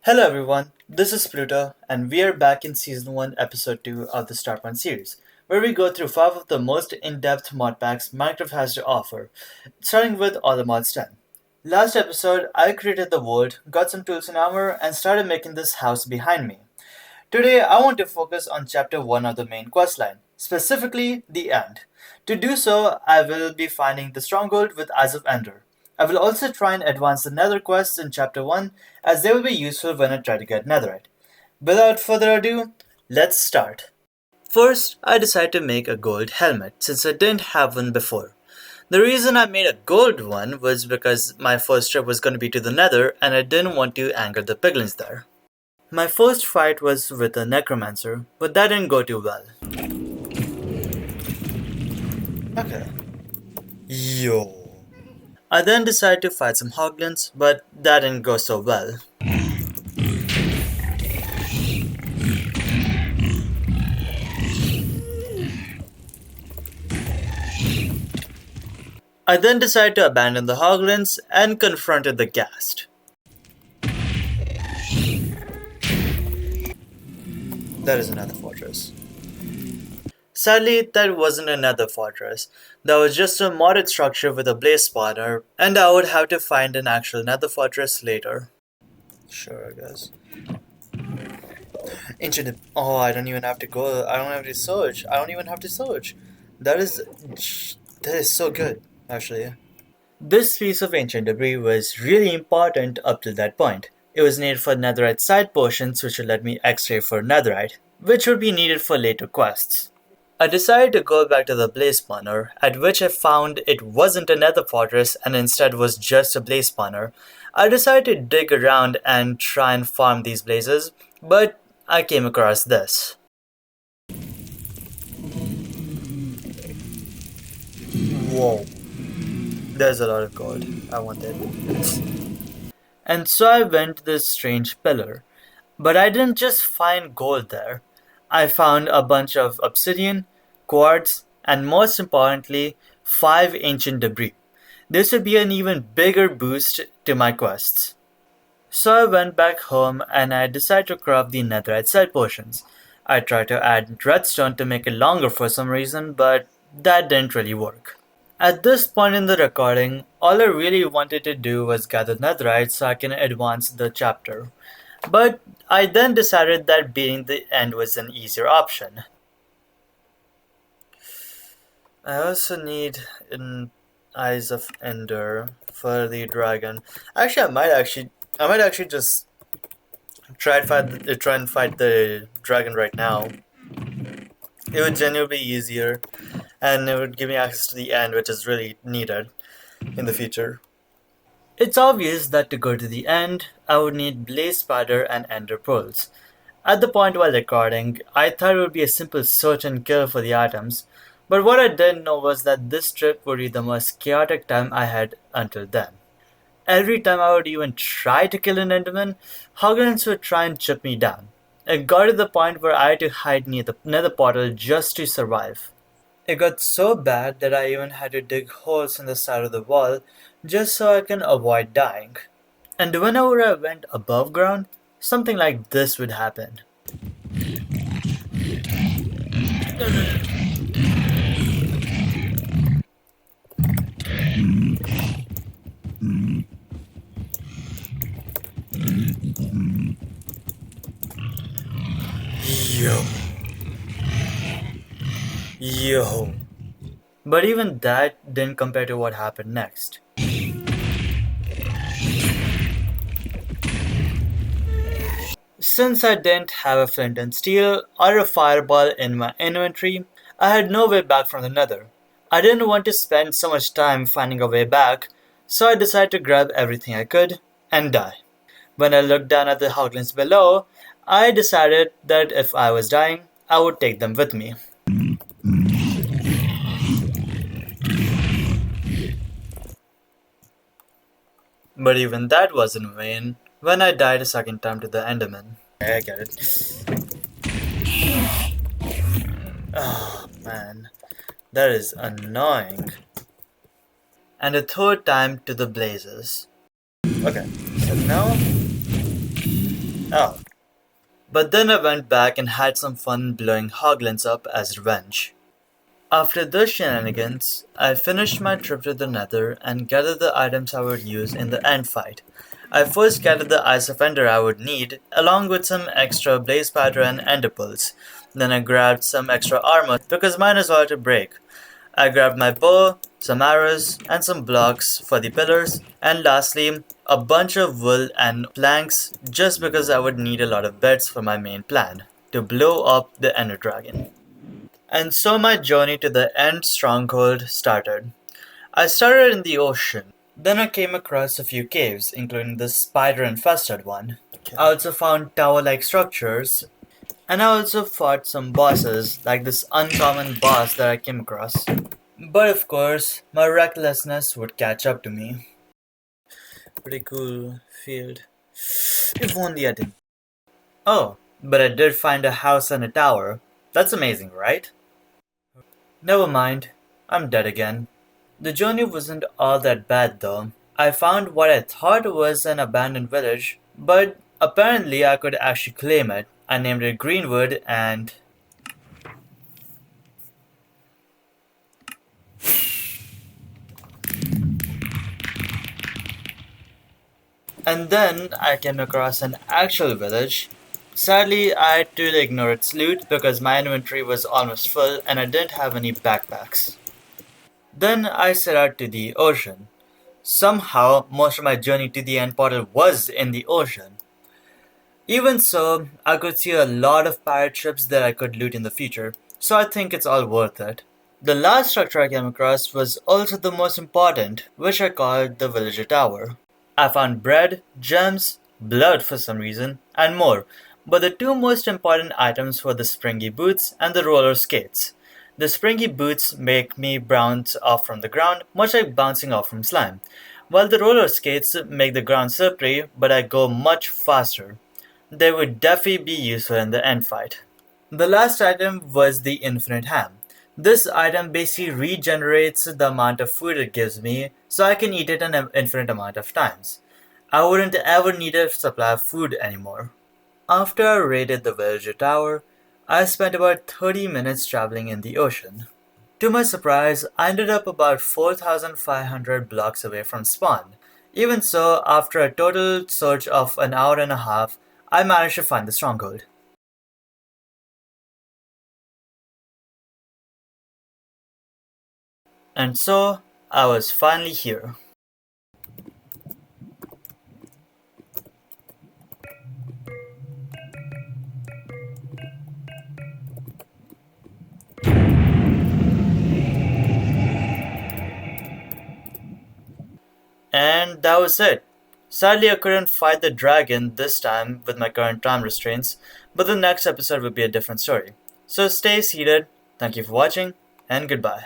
Hello everyone, this is Pluto, and we are back in Season 1, Episode 2 of the Starpoint series, where we go through 5 of the most in-depth mod packs Minecraft has to offer, starting with all the mods 10. Last episode, I created the world, got some tools and armor, and started making this house behind me. Today, I want to focus on Chapter 1 of the main questline, specifically the end. To do so, I will be finding the stronghold with Eyes of Ender. I will also try and advance the Nether quests in Chapter 1 as they will be useful when I try to get Netherite. Without further ado, let's start. First, I decided to make a gold helmet since I didn't have one before. The reason I made a gold one was because my first trip was going to be to the Nether and I didn't want to anger the piglins there. My first fight was with a necromancer, but that didn't go too well. Okay. Yo. I then decided to fight some hoglins, but that didn't go so well. I then decided to abandon the hoglins and confronted the ghast. That is another fortress. Sadly, that wasn't another fortress. That was just a modded structure with a blaze spawner, and I would have to find an actual nether fortress later. Sure, I guess. Ancient. Oh, I don't even have to go. I don't have to search. I don't even have to search. That is so good, actually. This piece of ancient debris was really important up to that point. It was needed for netherite side potions, which would let me x-ray for netherite, which would be needed for later quests. I decided to go back to the blaze spawner, at which I found it wasn't a nether fortress and instead was just a blaze spawner. I decided to dig around and try and farm these blazes, but I came across this. Whoa. There's a lot of gold. I want it. And so I went to this strange pillar. But I didn't just find gold there. I found a bunch of obsidian, quartz, and most importantly, 5 ancient debris. This would be an even bigger boost to my quests. So I went back home and I decided to craft the netherite side potions. I tried to add redstone to make it longer for some reason, but that didn't really work. At this point in the recording, all I really wanted to do was gather netherite so I can advance the chapter. But I then decided that beating the end was an easier option. I also need an Eyes of Ender for the dragon. Actually, I might actually just try and fight the dragon right now. It would genuinely be easier, and it would give me access to the end, which is really needed in the future. It's obvious that to go to the end, I would need blaze spider and ender pearls. At the point while recording, I thought it would be a simple search and kill for the items, but what I didn't know was that this trip would be the most chaotic time I had until then. Every time I would even try to kill an enderman, hoglins would try and chip me down. It got to the point where I had to hide near the nether portal just to survive. It got so bad that I even had to dig holes in the side of the wall just so I can avoid dying. And whenever I went above ground, something like this would happen. Yo. Yo. But even that didn't compare to what happened next. Since I didn't have a flint and steel or a fireball in my inventory, I had no way back from the nether. I didn't want to spend so much time finding a way back, so I decided to grab everything I could and die. When I looked down at the hoglins below, I decided that if I was dying, I would take them with me. But even that was in vain when I died a second time to the Enderman. I get it. Oh man, that is annoying. And a third time to the blazes. Okay, so now But then I went back and had some fun blowing hoglins up as revenge. After those shenanigans, I finished my trip to the Nether and gathered the items I would use in the end fight. I first gathered the Ice of Ender I would need, along with some extra Blaze Powder and Ender Pearls. Then I grabbed some extra armor because mine is all to break. I grabbed my bow, some arrows, and some blocks for the pillars, and lastly, a bunch of wool and planks just because I would need a lot of beds for my main plan to blow up the Ender Dragon. And so my journey to the End Stronghold started. I started in the ocean. Then I came across a few caves, including the spider infested one. I also found tower like structures, and I also fought some bosses, like this uncommon boss that I came across. But of course, my recklessness would catch up to me. Pretty cool field. If only I didn't. Oh, but I did find a house and a tower. That's amazing, right? Never mind, I'm dead again. The journey wasn't all that bad though. I found what I thought was an abandoned village, but apparently I could actually claim it. I named it Greenwood and then I came across an actual village. Sadly, I had to ignore its loot because my inventory was almost full and I didn't have any backpacks. Then I set out to the ocean. Somehow, most of my journey to the end portal was in the ocean. Even so, I could see a lot of pirate ships that I could loot in the future, so I think it's all worth it. The last structure I came across was also the most important, which I called the villager tower. I found bread, gems, blood for some reason, and more, but the two most important items were the springy boots and the roller skates. The springy boots make me bounce off from the ground, much like bouncing off from slime, while the roller skates make the ground slippery, but I go much faster. They would definitely be useful in the end fight. The last item was the infinite ham. This item basically regenerates the amount of food it gives me so I can eat it an infinite amount of times. I wouldn't ever need a supply of food anymore. After I raided the villager tower, I spent about 30 minutes traveling in the ocean. To my surprise, I ended up about 4,500 blocks away from spawn. Even so, after a total search of an hour and a half, I managed to find the stronghold. And so, I was finally here. And that was it. Sadly, I couldn't fight the dragon this time with my current time restraints, but the next episode will be a different story. So stay seated, thank you for watching, and goodbye.